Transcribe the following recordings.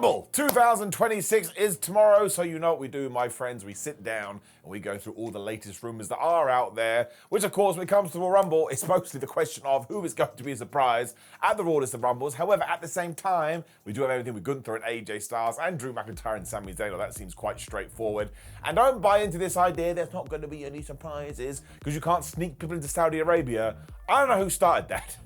Rumble 2026 is tomorrow, so you know what we do, my friends. We sit down and we go through all the latest rumors that are out there, which, of course, when it comes to the Rumble, it's mostly the question of who is going to be a surprise at the Rawest of Rumbles. However, at the same time, we do have everything with Gunther and AJ Styles and Drew McIntyre and Sami Zayn. That seems quite straightforward. And don't buy into this idea there's not going to be any surprises because you can't sneak people into Saudi Arabia. I don't know who started that.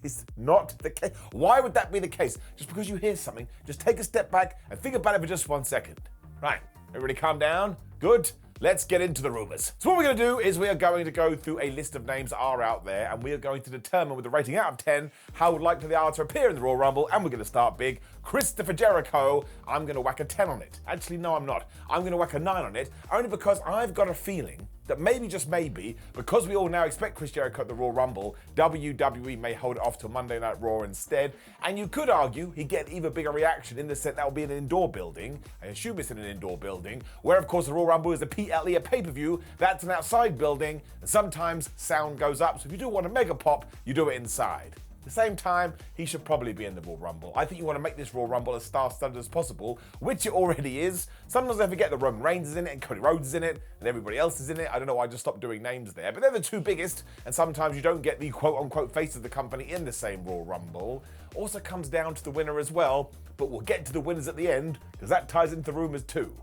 It's not the case. Why would that be the case? Just because you hear something, just take a step back and think about it for just 1 second. Right, everybody calm down. Good. Let's get into the rumors. So what we're going to do is we are going to go through a list of names that are out there, and we are going to determine with a rating out of 10 how likely they are to appear in the Royal Rumble, and we're going to start big. Christopher Jericho, I'm going to whack a 10 on it. Actually, no, I'm not. I'm going to whack a 9 on it, only because I've got a feeling that maybe, just maybe, because we all now expect Chris Jericho at the Royal Rumble, WWE may hold it off till Monday Night Raw instead. And you could argue he'd get an even bigger reaction in the sense that will be in an indoor building. I assume it's in an indoor building, where, of course, the Royal Rumble is a PLE, a pay-per-view. That's an outside building, and sometimes sound goes up. So if you do want a mega pop, you do it inside. At the same time, he should probably be in the Royal Rumble. I think you want to make this Royal Rumble as star-studded as possible, which it already is. Sometimes I forget that Roman Reigns is in it, and Cody Rhodes is in it, and everybody else is in it. I don't know why I just stopped doing names there, but they're the two biggest, and sometimes you don't get the quote-unquote face of the company in the same Royal Rumble. Also comes down to the winner as well, but we'll get to the winners at the end, because that ties into rumors too.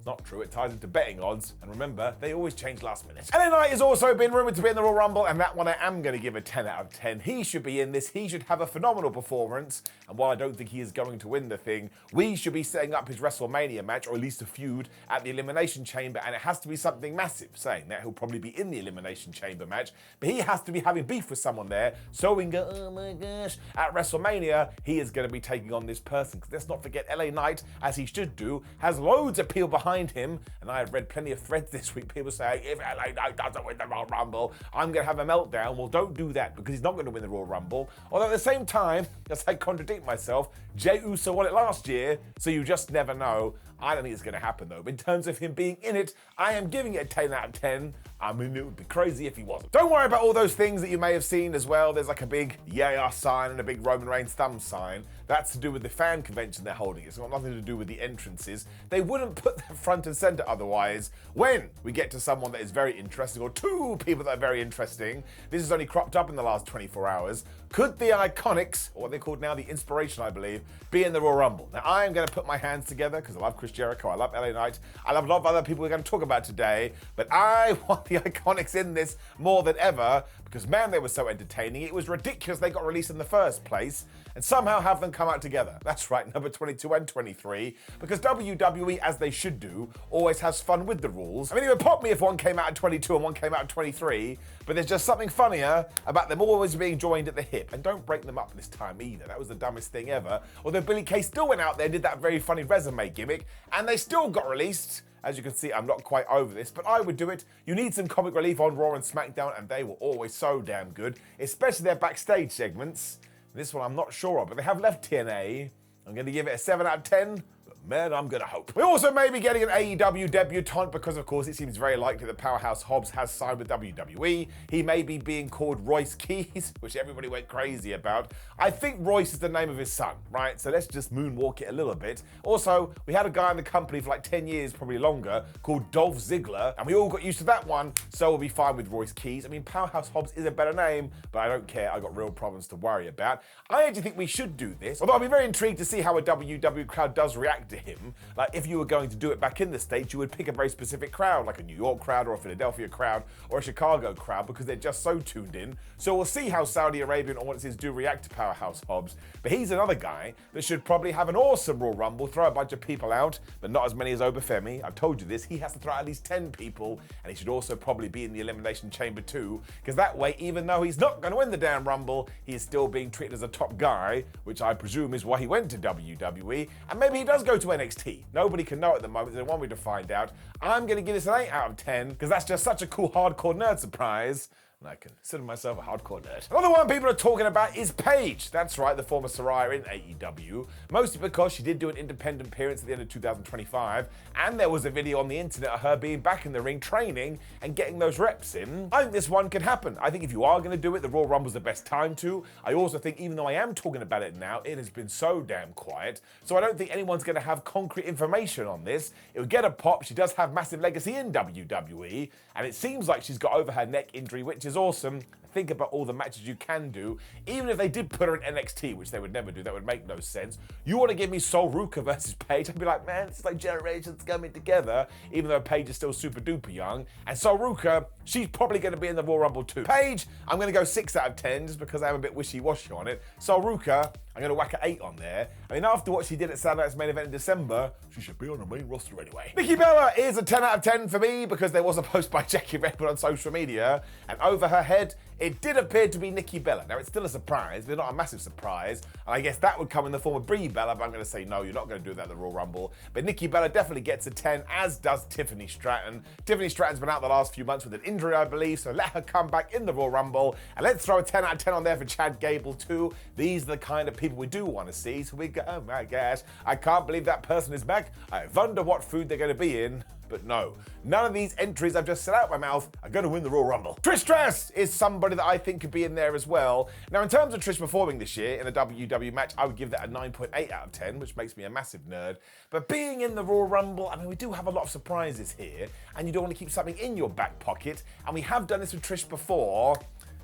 Not true, it ties into betting odds, and remember, they always change last minute. LA Knight has also been rumoured to be in the Royal Rumble, and that one I am going to give a 10 out of 10. He should be in this, he should have a phenomenal performance, and while I don't think he is going to win the thing, we should be setting up his WrestleMania match, or at least a feud, at the Elimination Chamber, and it has to be something massive. Saying that, he'll probably be in the Elimination Chamber match, but he has to be having beef with someone there, so we can go, oh my gosh, at WrestleMania, he is going to be taking on this person, because let's not forget, LA Knight, as he should do, has loads of people behind him, and I have read plenty of threads this week, people saying, if LA Knight doesn't win the Royal Rumble, I'm going to have a meltdown. Well, don't do that, because he's not going to win the Royal Rumble. Although at the same time, as I contradict myself, Jey Uso won it last year, so you just never know. I don't think it's going to happen, though. But in terms of him being in it, I am giving it a 10 out of 10. I mean, it would be crazy if he wasn't. Don't worry about all those things that you may have seen as well. There's like a big yeah sign and a big Roman Reigns thumb sign. That's to do with the fan convention they're holding. It's got nothing to do with the entrances. They wouldn't put that front and center otherwise. When we get to someone that is very interesting, or two people that are very interesting, this has only cropped up in the last 24 hours. Could the Iconics, or what they're called now, the Inspiration, I believe, be in the Royal Rumble? Now, I am going to put my hands together because I love Chris Jericho, I love LA Knight, I love a lot of other people we're going to talk about today, but I want the Iconics in this more than ever because, man, they were so entertaining. It was ridiculous they got released in the first place, and somehow have them come out together. That's right, number 22 and 23, because WWE, as they should do, always has fun with the rules. I mean, it would pop me if one came out at 22 and one came out at 23, but there's just something funnier about them always being joined at the hip. And don't break them up this time either. That was the dumbest thing ever. Although Billy Kay still went out there and did that very funny resume gimmick, and they still got released. As you can see, I'm not quite over this, but I would do it. You need some comic relief on Raw and SmackDown, and they were always so damn good, especially their backstage segments. This one I'm not sure of, but they have left TNA. I'm going to give it a 7 out of 10. Man, I'm going to hope. We also may be getting an AEW debutante because, of course, it seems very likely that Powerhouse Hobbs has signed with WWE. He may be being called Royce Keys, which everybody went crazy about. I think Royce is the name of his son, right? So let's just moonwalk it a little bit. Also, we had a guy in the company for like 10 years, probably longer, called Dolph Ziggler, and we all got used to that one, so we'll be fine with Royce Keys. I mean, Powerhouse Hobbs is a better name, but I don't care. I got real problems to worry about. I actually think we should do this, although I'll be very intrigued to see how a WWE crowd does react to him. Like, if you were going to do it back in the States, you would pick a very specific crowd, like a New York crowd or a Philadelphia crowd or a Chicago crowd, because they're just so tuned in. So we'll see how Saudi Arabian audiences do react to Powerhouse Hobbs. But he's another guy that should probably have an awesome Royal Rumble, throw a bunch of people out, but not as many as Obafemi. I've told you this. He has to throw out at least 10 people, and he should also probably be in the Elimination Chamber too, because that way, even though he's not going to win the damn Rumble, he is still being treated as a top guy, which I presume is why he went to WWE, and maybe he does go to NXT. Nobody can know at the moment. They want me to find out. I'm going to give this an 8 out of 10 because that's just such a cool hardcore nerd surprise and I consider myself a hardcore nerd. Another one people are talking about is Paige. That's right, the former Saraya in AEW, mostly because she did do an independent appearance at the end of 2025, and there was a video on the internet of her being back in the ring training and getting those reps in. I think this one can happen. I think if you are going to do it, the Royal Rumble's the best time to. I also think, even though I am talking about it now, it has been so damn quiet, so I don't think anyone's going to have concrete information on this. It would get a pop. She does have massive legacy in WWE, and it seems like she's got over her neck injury, which is awesome. Think about all the matches you can do. Even if they did put her in NXT, which they would never do, that would make no sense. You want to give me Sol Ruka versus Paige? I'd be like, man, it's like generations coming together, even though Paige is still super duper young. And Sol Ruka, she's probably going to be in the Royal Rumble too. Paige, I'm going to go 6 out of 10 just because I'm a bit wishy-washy on it. Sol Ruka, I'm going to whack an 8 on there. I mean, after what she did at Saturday Night's main event in December, she should be on the main roster anyway. Nikki Bella is a 10 out of 10 for me because there was a post by Jackie Redmond on social media, and over her head, it did appear to be Nikki Bella. Now, it's still a surprise, but not a massive surprise. And I guess that would come in the form of Brie Bella, but I'm going to say no, you're not going to do that at the Royal Rumble. But Nikki Bella definitely gets a 10, as does Tiffany Stratton. Tiffany Stratton's been out the last few months with an injury, I believe, so let her come back in the Royal Rumble. And let's throw a 10 out of 10 on there for Chad Gable too. These are the kind of people we do want to see. So we go, oh my gosh, I can't believe that person is back. I wonder what food they're going to be in. But no, none of these entries I've just said out my mouth are going to win the Royal Rumble. Trish Stratus is somebody that I think could be in there as well. Now, in terms of Trish performing this year in a WWE match, I would give that a 9.8 out of 10, which makes me a massive nerd. But being in the Royal Rumble, I mean, we do have a lot of surprises here, and you don't want to keep something in your back pocket. And we have done this with Trish before.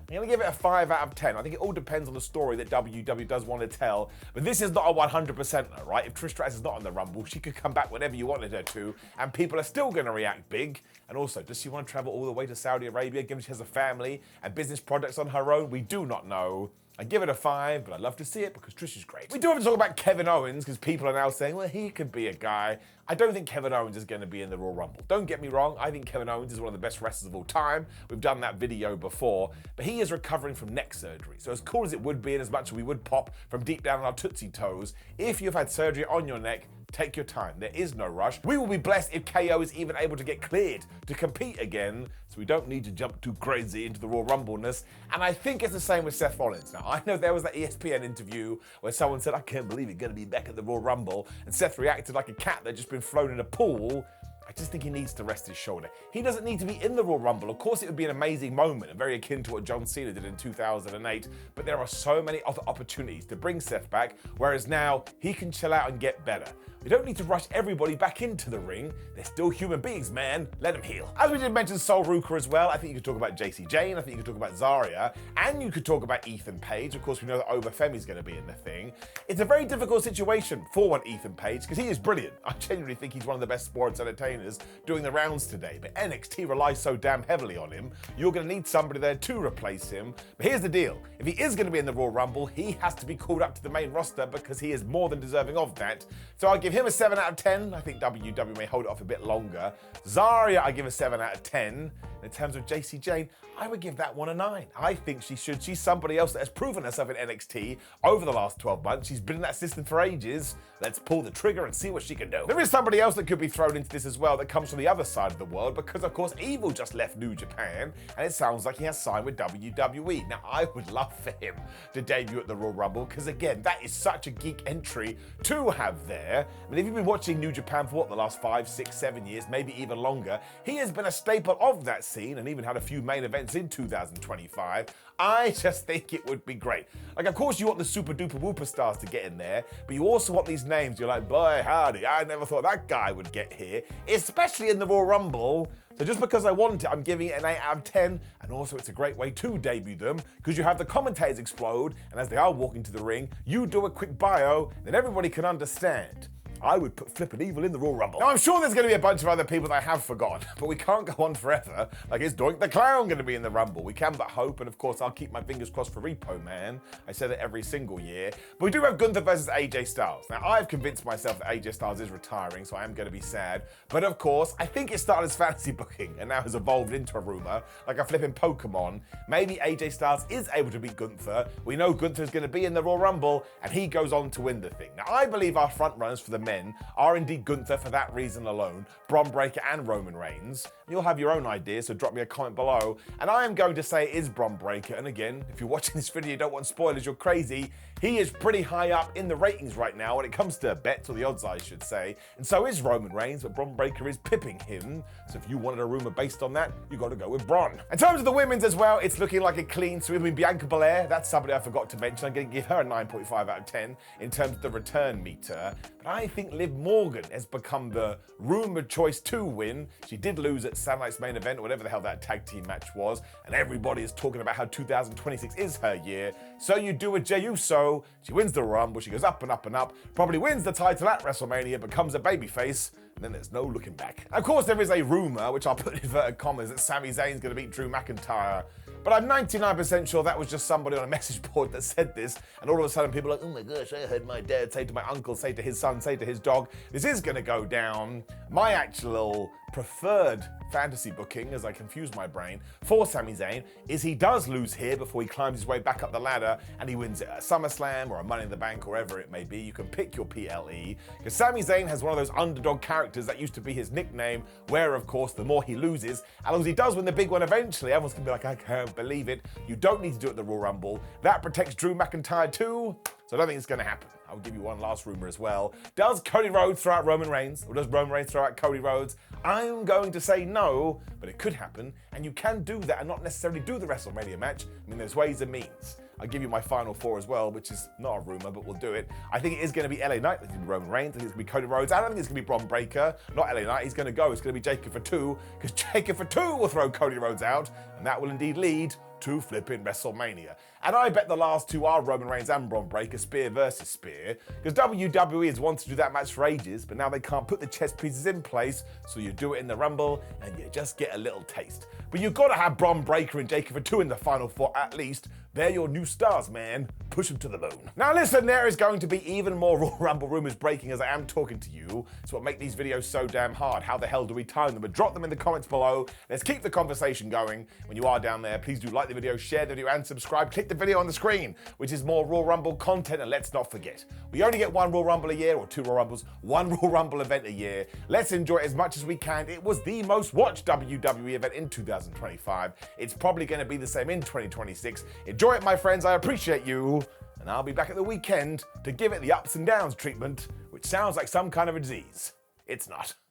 I'm going to give it a 5 out of 10. I think it all depends on the story that WWE does want to tell. But this is not a 100%er, right? If Trish Stratus is not on the Rumble, she could come back whenever you wanted her to, and people are still going to react big. And also, does she want to travel all the way to Saudi Arabia, given she has a family and business projects on her own? We do not know. I give it a 5, but I'd love to see it because Trish is great. We do have to talk about Kevin Owens because people are now saying, well, he could be a guy. I don't think Kevin Owens is going to be in the Royal Rumble. Don't get me wrong, I think Kevin Owens is one of the best wrestlers of all time. We've done that video before, but he is recovering from neck surgery. So as cool as it would be and as much as we would pop from deep down on our Tootsie Toes, if you've had surgery on your neck, take your time. There is no rush. We will be blessed if KO is even able to get cleared to compete again, so we don't need to jump too crazy into the Royal Rumble-ness. And I think it's the same with Seth Rollins. Now, I know there was that ESPN interview where someone said, I can't believe you're going to be back at the Royal Rumble, and Seth reacted like a cat that had just been thrown in a pool. I just think he needs to rest his shoulder. He doesn't need to be in the Royal Rumble. Of course, it would be an amazing moment and very akin to what John Cena did in 2008, but there are so many other opportunities to bring Seth back, whereas now he can chill out and get better. We don't need to rush everybody back into the ring. They're still human beings, man. Let them heal. As we did mention Sol Ruka as well, I think you could talk about JC Jane, I think you could talk about Zarya, and you could talk about Ethan Page. Of course, we know that Obafemi's going to be in the thing. It's a very difficult situation for one Ethan Page because he is brilliant. I genuinely think he's one of the best sports entertainers doing the rounds today, but NXT relies so damn heavily on him, you're going to need somebody there to replace him. But here's the deal. If he is going to be in the Royal Rumble, he has to be called up to the main roster because he is more than deserving of that. So I'll give him a 7 out of 10. I think WWE may hold it off a bit longer. Zarya, I give a 7 out of 10. In terms of JC Jane, I would give that one a 9. I think she should. She's somebody else that has proven herself in NXT over the last 12 months. She's been in that system for ages. Let's pull the trigger and see what she can do. There is somebody else that could be thrown into this as well that comes from the other side of the world because, of course, Evil just left New Japan and it sounds like he has signed with WWE. Now, I would love for him to debut at the Royal Rumble because, again, that is such a geek entry to have there. I mean, if you've been watching New Japan for what, the last 5, 6, 7 years, maybe even longer, he has been a staple of that scene and even had a few main events in 2025. I just think it would be great. Like, of course, you want the super duper whooper stars to get in there, but you also want these names. You're like, boy, howdy, I never thought that guy would get here, especially in the Royal Rumble. So just because I want it, I'm giving it an 8 out of 10. And also, it's a great way to debut them because you have the commentators explode, and as they are walking to the ring, you do a quick bio, then everybody can understand. I would put Flippin' Evil in the Royal Rumble. Now, I'm sure there's going to be a bunch of other people that I have forgotten, but we can't go on forever. Like, is Doink the Clown going to be in the Rumble? We can but hope, and of course, I'll keep my fingers crossed for Repo Man. I say that every single year. But we do have Gunther versus AJ Styles. Now, I've convinced myself that AJ Styles is retiring, so I am going to be sad. But of course, I think it started as fantasy booking and now has evolved into a rumor, like a flipping Pokemon. Maybe AJ Styles is able to beat Gunther. We know Gunther is going to be in the Royal Rumble, and he goes on to win the thing. Now, I believe our front runners for the men are indeed Gunther for that reason alone, Bron Breakker and Roman Reigns. You'll have your own ideas, so drop me a comment below. And I am going to say it is Bron Breakker. And again, if you're watching this video, you don't want spoilers, you're crazy. He is pretty high up in the ratings right now when it comes to bets, or the odds I should say. And so is Roman Reigns, but Bron Breakker is pipping him. So if you wanted a rumor based on that, you got to go with Bron. In terms of the women's as well, it's looking like a clean sweep. I mean, Bianca Belair, that's somebody I forgot to mention. I'm going to give her a 9.5 out of 10 in terms of the return meter. But I think Liv Morgan has become the rumored choice to win. She did lose at Saturday Night's main event, or whatever the hell that tag team match was. And everybody is talking about how 2026 is her year. So you do a Jey Uso. She wins the Rumble. She goes up and up and up. Probably wins the title at WrestleMania, becomes a babyface. And then there's no looking back. Of course, there is a rumor, which I'll put in inverted commas, that Sami Zayn's going to beat Drew McIntyre. But I'm 99% sure that was just somebody on a message board that said this, and all of a sudden people are like, oh my gosh, I heard my dad say to my uncle, say to his son, say to his dog, this is going to go down. My actual preferred fantasy booking, as I confuse my brain, for Sami Zayn is he does lose here before he climbs his way back up the ladder and he wins it at SummerSlam or a Money in the Bank or wherever it may be. You can pick your PLE, because Sami Zayn has one of those underdog characters that used to be his nickname, where of course the more he loses, as long as he does win the big one eventually, everyone's gonna be like, I can't believe it. You don't need to do it at the Royal Rumble. That protects Drew McIntyre too, so I don't think it's gonna happen. I'll give you one last rumor as well. Does Cody Rhodes throw out Roman Reigns? Or does Roman Reigns throw out Cody Rhodes? I'm going to say no, but it could happen. And you can do that and not necessarily do the WrestleMania match. I mean, there's ways and means. I'll give you my final four as well, which is not a rumor, but we'll do it. I think it is going to be LA Knight. It's going to be Roman Reigns. I think it's going to be Cody Rhodes. I don't think it's going to be Bron Breakker. Not LA Knight. He's going to go. It's going to be Jacob for two, because Jacob for two will throw Cody Rhodes out, and that will indeed lead to flipping WrestleMania. And I bet the last two are Roman Reigns and Bron Breakker, spear versus spear, because WWE has wanted to do that match for ages, but now they can't put the chess pieces in place, so you do it in the Rumble, and you just get a little taste. But you've got to have Bron Breakker and Jacob for two in the final four at least. They're your new stars, man. Push them to the moon. Now listen, there is going to be even more Royal Rumble rumors breaking as I am talking to you. It's what makes these videos so damn hard. How the hell do we time them? But drop them in the comments below. Let's keep the conversation going. When you are down there, please do like the video, share the video, and subscribe. Click the video on the screen, which is more Royal Rumble content. And let's not forget, we only get one Royal Rumble a year, or two Royal Rumbles, one Royal Rumble event a year. Let's enjoy it as much as we can. It was the most watched WWE event in 2025. It's probably going to be the same in 2026. Enjoy it, my friends. I appreciate you. And I'll be back at the weekend to give it the ups and downs treatment, which sounds like some kind of a disease. It's not.